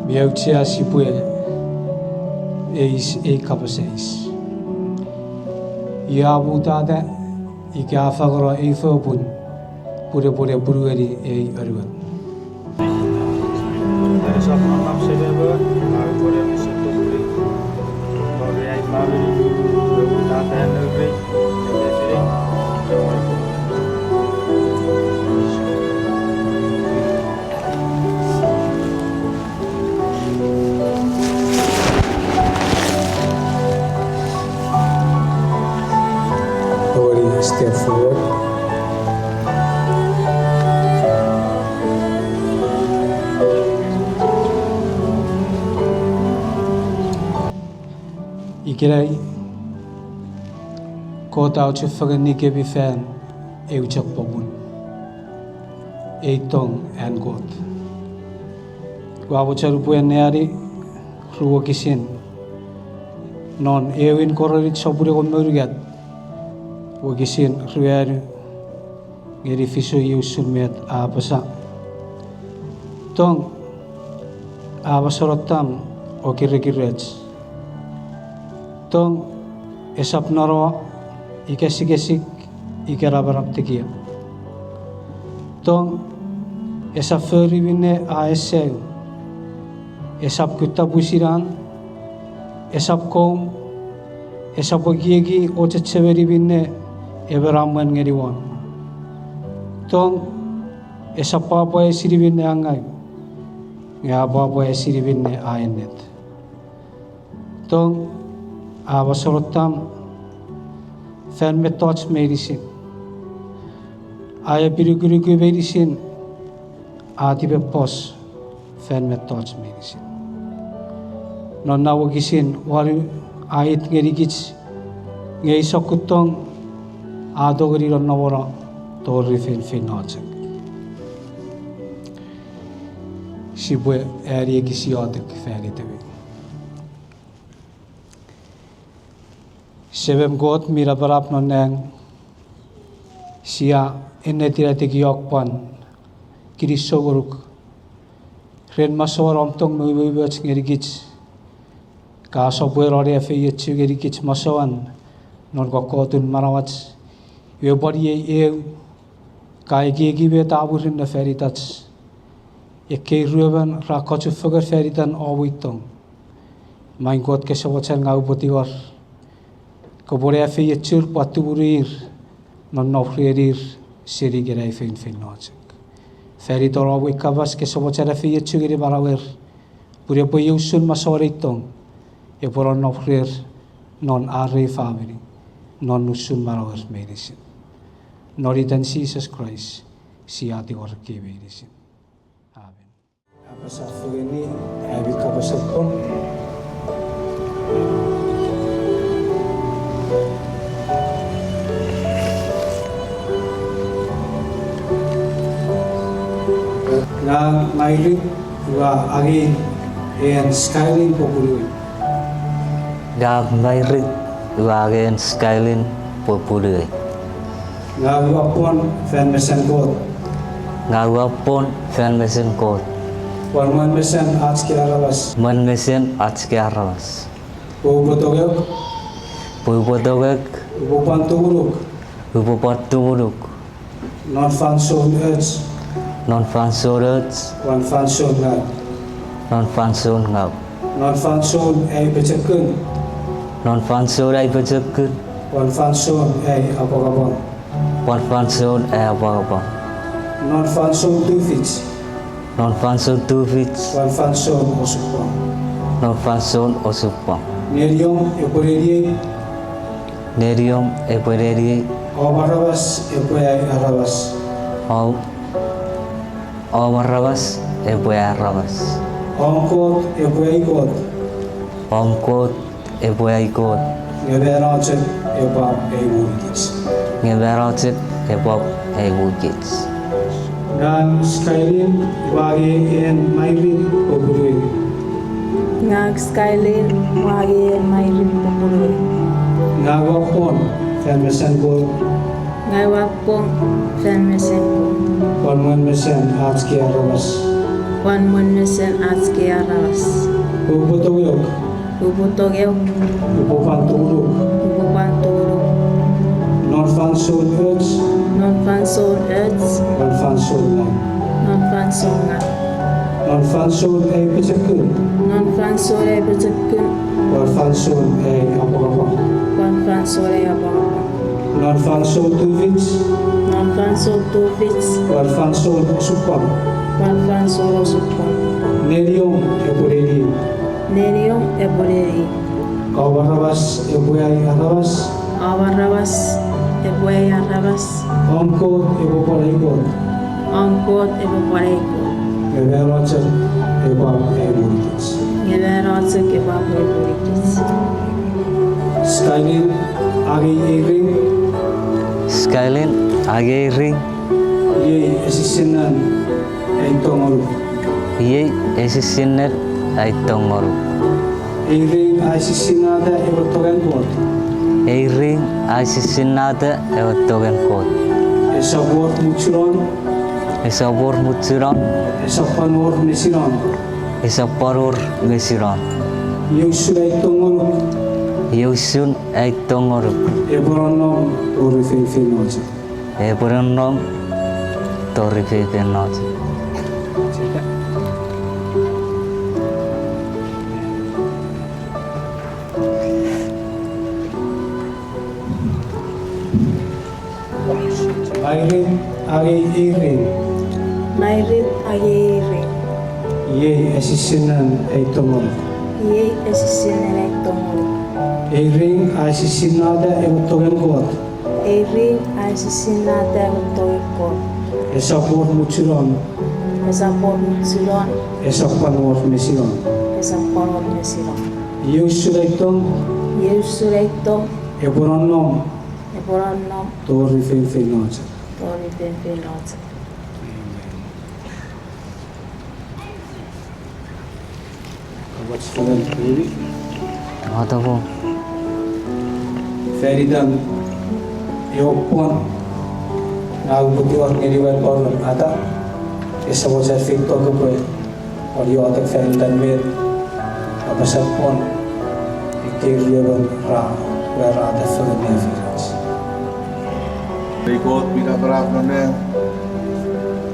Biautia sipue eis e kapaseis. Ia butada ika fagro e fobun pure burueri e aruan. Dari sabun nam sebeba, aku boleh mesti beri. Kalau yang baru ini, data yang lebih, Step forward. Ikirai kota uchu fagan nike bi fan e uchak pobun e tong and god wabucharu puan neari ruwa kisin non ewin korori sobure gommerugat wagisin ruar ngeri fiso yusul met abasa tong abasorotam okirikirets tong esap naro ikesik ikerabarap tekia tong esap feribine aese esap kutabusiran esap kom esap ogiegi ocecheveribine Eberaman ngeriwan, tong esapapa esiribin angai, ngabapa esiribin ayenet, tong abasorotam fan methods medicine, aya biru medicine, atibe pos fan methods medicine, non nawagisin wali ayat ngerigich ngeisokutong adogri ronnavora torri fin ajak sibue ääriä kisiatek färitevi sebem got mira barap nonnang sia ennetirate giokpan kirissogoruk ren masor omtong muibach ngerigich ka sobue rore fe yetchu ngerigich masawan non kokotun marawach Yobari eu kai gegi be taburin na feritats ekke ruben rakochu fagar feritan awitong main got ke sawachan ngau botigar ko bore afe yechur patuburir non nofrerir seri gerai fin nojek feritor awi kabas ke sawachara afe yechu geri barawer pure po yusun masoritong e poron nofrer non arre family non nusun barawer medicine Noridan Jesus Christ, siati orki medicine. Amen. Apa safu ini, abi kapasapon. Na maili wa agi en Skylin popului. Da maili wa agi en Skylin popului. Ngawapon fan mesin code. Ngawapon fan mesin code. Warman mesin आज के आरावास. Bubotogek. Ubupantuburuk. Non fanson urge. Non fanson ngap. Non fanson ei becekun. Non fanson ei becekun. Wan fanson ei apagabon. Wan fanson ei apagabon. Non fanson tufits. Non fanson tufits. Wan fanson osupang. Non fanson osupang. Nerium eporerie. Omarabas epoai arabas. Omarabas epoarabas. Omkot epoai kot. Omkot epoai kot. Ngeberacet epap eimurkits. Ngeberacet epap eimurkits. Dan Skylin wagi en Mairin popului. Ngag Skylin wagi en Mairin popului. Ngawapon fan mesin code. Ngawapon fan mesin code. Warman mesin आज के arabas. Pan Munmesen Atske Arabas. Ubotogyo, Ubotogeo. Ubopanturo, Ubopantoro. Non Fanson Öts, Non Fanson Öts. Non Fanson Lang, Non Fansonga. Non Fanson Epicekun, Non Fansore Betekun. Non Fanson Apagapa, Pan Fansore Ababa. Non Fanson Tuvits, Non Fanson Tuvits. Non Fanson Supam, Pan Fansoro Supon. Nelium Eporeli, Nerium Eboreri. Kawarabas Ebuai Arabas, Awarabas. Ebuei Arabas. Omko Eboparaigot, Angkot Ebopareko. Eberotsen Ebab Eburkits. Ngeveratse Kebab Eborikis. Skylin Agi Ering, Skylin age ring Ye Esisinan Entongoru, ye esisinner aitongoru. Ering Isisinada Ebotogengot, Ei ring aisisinada eotogen kot. Esabor Muchuron, Esabor mutsuran, Esapanor Mesiron, esaparor mesiran. Yusulai Tongoru, Yusun aitongoru. Eboronom Orifefinoje. Eburannom torrifepenot. Airin Agi Iring, Nairit Ayeri. Ye Esisinan Eitongoru. Ye Esisinere Tomori. Ering Isisinada Ebotogengot, Eri Asisinata Toiko. Esabor Muchuron, Esapor Mutsuron. Esapanor Mesiron. Esapor Mesiron. Yusulai Tong, Yusureito. Eboronom Eborannom. Torifefinoje. Tori Benfinot. What's for them, baby? Matapo. Feridan Yopon Nagubuti or Neriwal or Ata is a was a fit to go or you ought to Feridan with a Basapon Ikirion Ra where are the Fulham Navigants. They got me that around on there.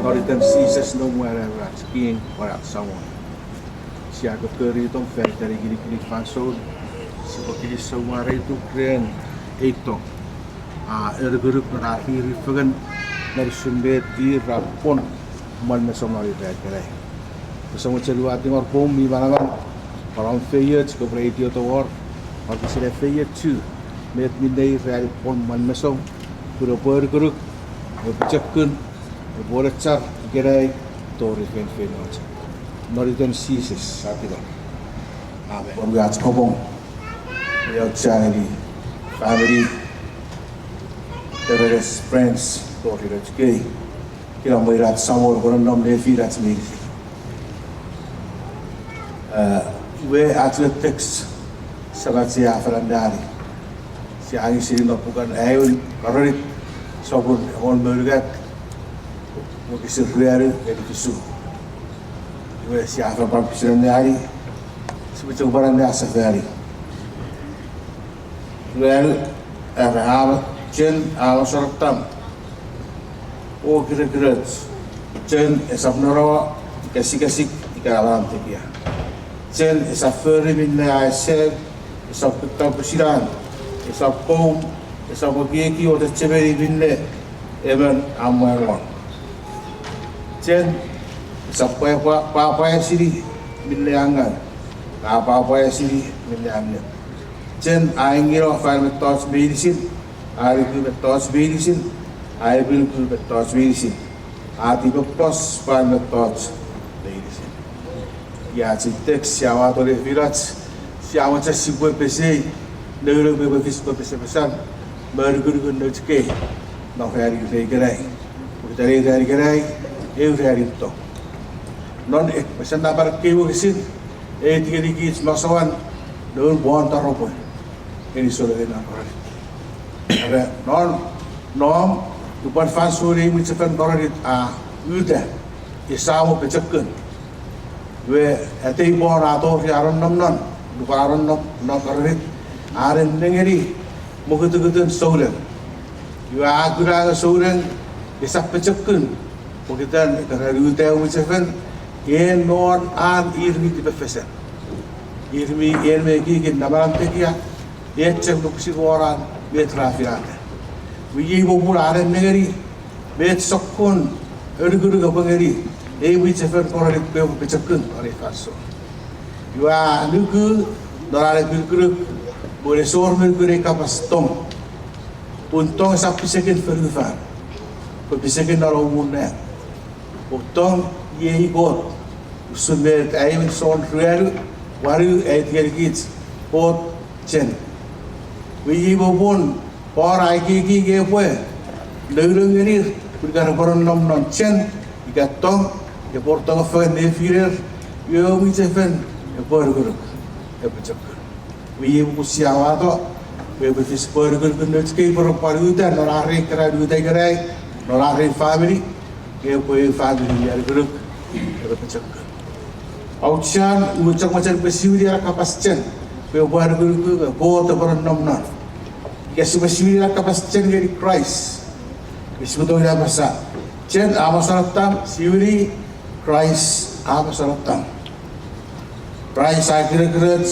Not it them seasons no wherever at skiing or at someone. Si aku kerja fair dari gini fansol. Seperti semua itu keren itu. Erguruk terakhir itu dari sumber di rapon mal mesomari terkait. Bersama celua timur bom di mana kan orang fair juga berita itu war. Orang sudah fair tu. Met mindai real pon mal mesom. Pura berguruk, bercakun, bercar, gerai, tori fenfenot. Noritan seases saat itu. Amen. Bergat kobong, your charity, family, terrorist friends, tori rajki. Kira melihat samur berendam levi rajmi. We athletics sangat siap berandari. Si angin sini bukan ayun karorit sabun on bergat mungkin sesuatu yang disu. We siap berandari seperti berandai safari. Well, jen alam oh kira-kira jen esap narawa kasih ika alam tekia. Jen esap feri minna asal esap kita persidan. Esap pom, esap bagi o tercebari binne, eman amalon. Jen, esap apa siri binne angan, apa siri binne angan. Jen, aingiro file metos medicine, ari metos medicine, ai bil metos medicine. Ati pos file metos medicine. Ya citek siapa tole virat, siapa casi buat pesi. Nurung berbis berbesar, bergurung nujke, nak hari gerai, kita hari gerai, hari itu. Non pesan dapat kebu kesin, tiga dikit masawan, nurung buan taruh ini sudah kena korang. Ada non, depan fansuri mencetak korang udah, isamu pecahkan, we ate bor ato fi aron nom non du aron nom no karit aren nengeri mo kutu solen you agura ga solen isap pecekun mo kita kara rute ucefen en non an irmi di befesen irmi erme gigin namaram tekia yetcem luksi boran betrafirate we bo aren nengeri bet sokun erguru ga bangeri ucefen korarik pe pecekun ari faso you a nuku dorare guru boleh sor mergure kapas tong puntong sa pisekin ferufan pisekin naro munne puntong ye got usunbe ayim son rueru waru aytgergit pot chen wi bobon por aiki ge pue leurung ini bergar boron nom non chen igatong ye portong fen ne firer yo mi chefen e por guru e pechak we usiawa to we befis por guru nutski por paruta no lari kera duta gerai no lari family ke po family ya guru e pechak auchan ucak macam besiuria kapascen we por guru ko to por nom non ke subesiuria kapascen dari Christ bismillah bahasa chen amasaratam siuri Christ amasaratam Christ akhir-akhir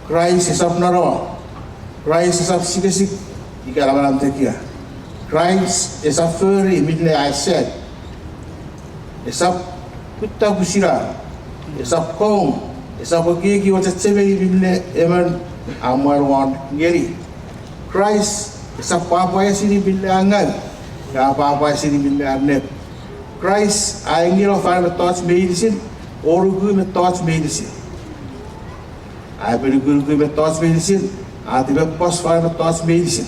Christ is up naro. Christ is up sikasik. Ika lamalam tekia. Christ is up furry. Midlay I said. Is up kutta kusira. Is up kong. Is up kiki wata tsebe midlay eman amar wan ngeri. Christ is up papa ya sini midlay angan. Ya papa ya sini midlay arnep. Christ ay ngiro fa thoughts medicine. Orugu me thoughts medicine. I believe guru with thoughts medicine. I develop post for thoughts medicine.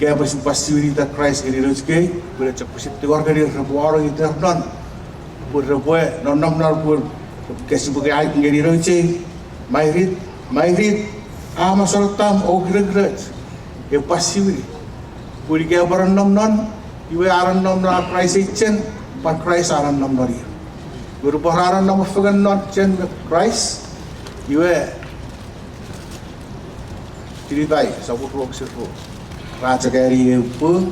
Kaya pasti kita Christ ini rezeki, boleh cepat situ orang ini rebuah orang itu non, berrebuah non pun kasih bukan ayat ini rezeki, mahir, masalah tam, gerak, ya pasti ini, boleh kaya orang non, ibu orang non Christ itu, pan Christ orang non dia. Berubah orang nomor fagan non chen Christ, iwe tiritai sabu ruang sirfu raja kari eupun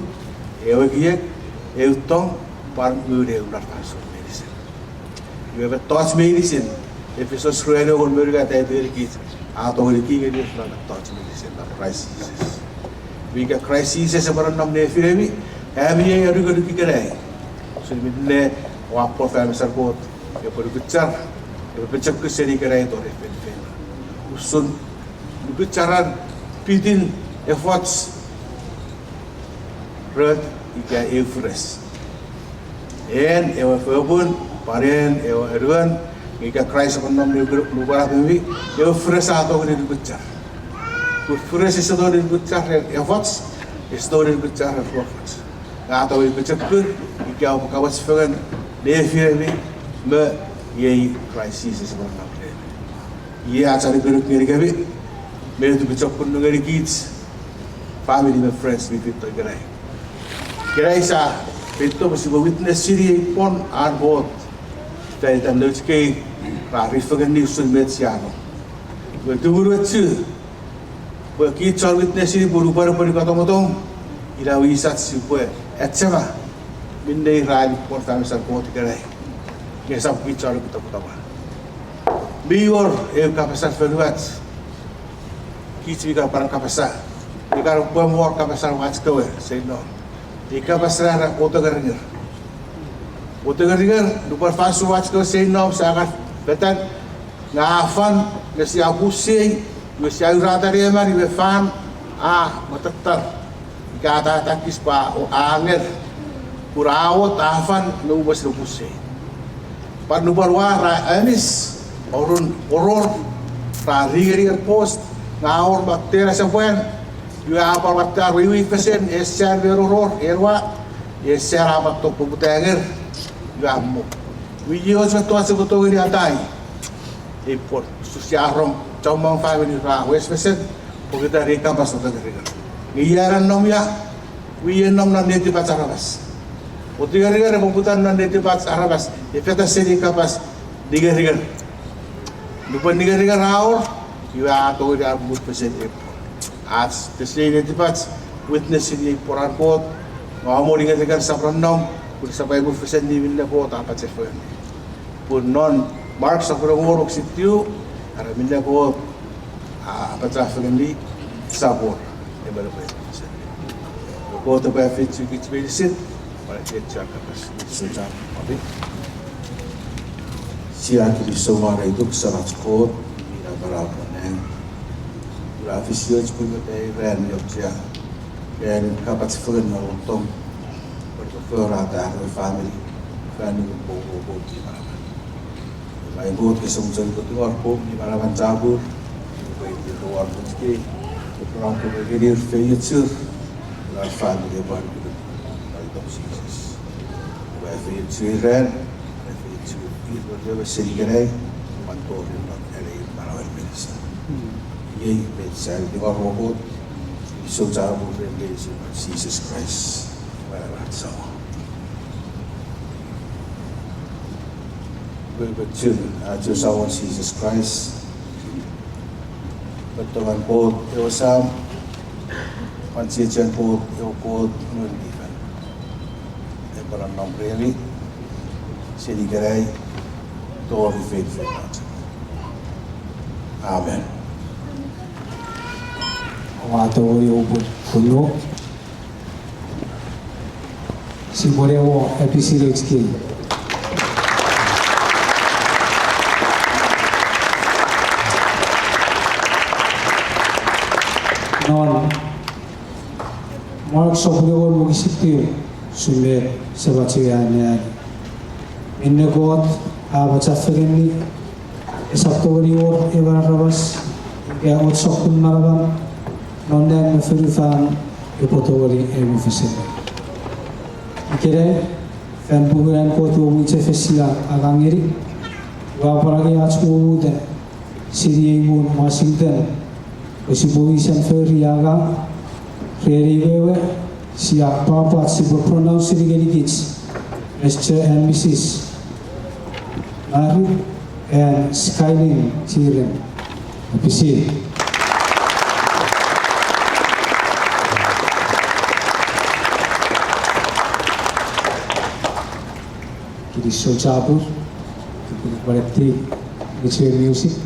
ewe kiek eutong par mude ular pasu medicine iwe betos medicine episode sruene on merga tai derikit ato deriki ngeni na tos medicine na crisis biga crisis sebaran namne firemi ami yang aru gadu kikare sulmidne wa por family support e por guchar e pecak ke seri kare to re usun gucharan pidin efforts red ika efres en ewa febun paren ewa erwan ika Christ on nom lubara bumi ewa fresh ato ni guchar ku fresh is do ni guchar efforts is do ni guchar efforts ato i pecak ke ika kawas fegan defiri me ye crisis is born up ye acari beruk ngeri kabi mere tu bicok pun ngeri kids family and friends with it gerai sa itu masih witness siri pon an bot dari dan lutski rari fagan ni sun met siano betul buru tu bagi cal witness siri buru baru kata motong ila wisat si pue etcema bindai rai pon family support gerai gesam bicara kita pertama bior kapasar feruat kici ka parang kapasa ikar pemor kapasar watch kowe say no ikapasar ra otogarnger dupar fasu watch kowe say no sangat betan ngafan ngasi abusi ngasi urata dia mari be fan matatar ikata takis pa o anger kurawot afan no bas rubusi panubar wara anis oror rari post ngaor baktera sampuan dua apa bakter wiwi pesen esar beroror erwa esar apa to pubutanger dua mu video satu sebuto ini atai import susiarom comong family ra wes pesen pugita reka pas to reka ngiyaran nom ya wiyen nom na neti pacara bas Otiga-riga rebutan nan de pas arabas. Efeta seri kapas diga-riga. Lupa diga-riga raur. Iwa to dia but pesen e. As tesle de pas witness di poran pot. Ngamo diga-riga saprannom. Pur sampai bu pesen di villa pot apa cefen. Pur non mark saprangur oksitiu. Ara villa pot apa cefen di sabor. E bala pe. Ko to ba fit to get medicine. Para dia cakap sejam. Abi. Siang di somara itu sangat kuat. Bila berapa neng. Officials pun ada ren yang dia. Dan kapat sefen nalutong. Berkeferata family. Family bobo di mana. Main bot kesungguhan itu luar pun di mana cabur. Di luar pun sekali. Orang pun berdiri feature. La famille baru kita dari Jesus. Wafir ciran, wafir ciran berjaya serigai, mantor yang ada marawat medis. Ia medisal di luar robot, isocar berjaya Jesus Christ marawat sama. Betul, aja sama Jesus Christ. Betul bot, ewasam. Pancian pot, pot menunjukkan. Para nomor ini, sedigerai, toh faithful. Amen. Wato yo kuno. Si volevo episode ski. Non Mark sobrevol mugisiptiu sume sebatiane inne god abacha fereni esaptori or evar rabas ya ot sokun maraban nonne ferifan epotori emufisen ikere fan buguran ko to mu chefesia agangeri wa paragi achku de siri mu Washington osibuisan feriaga Reriwewe siap papa si berpronounce digeri kids Mr. and Mrs. Mary and Skylin children episode kiri so cabur berarti music